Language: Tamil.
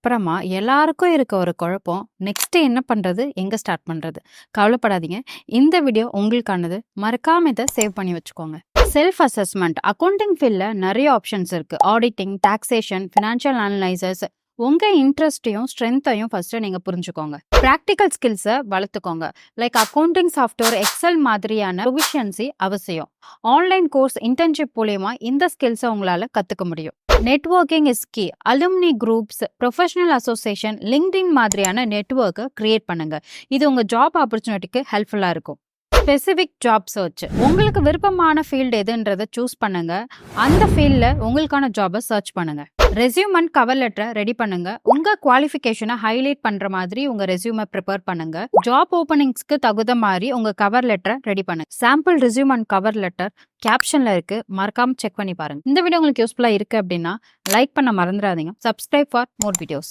அப்புறமா எல்லாருக்கும் இருக்க ஒரு குழப்பம், நெக்ஸ்ட் என்ன பண்றது? எங்க ஸ்டார்ட் பண்றது? கவலைப்படாதீங்க. இந்த வீடியோ உங்களுக்கானது. மறக்காம இத சேவ் பண்ணி வச்சுக்கோங்க. செல்ஃப் அசஸ்மெண்ட் அக்கவுண்டிங் ஃபீல்ட்ல நிறைய ஆப்ஷன்ஸ் இருக்கு. Auditing, taxation, financial analysers. உங்க இன்ட்ரெஸ்ட்டையும் ஸ்ட்ரென்த்தையும் ஃபர்ஸ்ட் நீங்க புரிஞ்சுக்கோங்க. ப்ராக்டிக்கல் ஸ்கில்ஸை வளர்த்துக்கோங்க. லைக் அக்கவுண்டிங் சாஃப்ட்வேர், எக்ஸல் மாதிரியான ப்ரொஃபிஷியன்சி அவசியம். ஆன்லைன் கோர்ஸ், இன்டர்ன்ஷிப் மூலியமா இந்த ஸ்கில்ஸை உங்களால கத்துக்க முடியும். Networking is key. Alumni groups, professional association, LinkedIn மாதிரியான நெட்வொர்க்கை கிரியேட் பண்ணுங்க. இது உங்க ஜாப் ஆப்பர்ச்சுனிட்டிக்கு ஹெல்ப்ஃபுல்லா இருக்கும். Specific job search. உங்களுக்கு விருப்பமான ஃபீல்டு எதுன்றதை சூஸ் பண்ணுங்க. அந்த ஃபீல்டில் உங்களுக்கான ஜாபை சர்ச் பண்ணுங்க. ரெஸ்யூம் அண்ட் கவர் லெட்டரை ரெடி பண்ணுங்க. உங்க குவாலிஃபிகேஷனை ஹைலைட் பண்ற மாதிரி உங்க ரெஸ்யூமை ப்ரிப்பேர் பண்ணுங்க. ஜாப் ஓப்பனிங்ஸ்க்கு தகுந்த மாதிரி உங்க கவர் லெட்டரை ரெடி பண்ணுங்க. Sample resume and cover letter கேப்ஷன்ல இருக்கு, மறக்காம செக் பண்ணி பாருங்க. இந்த வீடியோ உங்களுக்கு யூஸ்ஃபுல்லா இருக்கு அப்படின்னா லைக் பண்ண மறந்துடாதீங்க. Subscribe for more videos.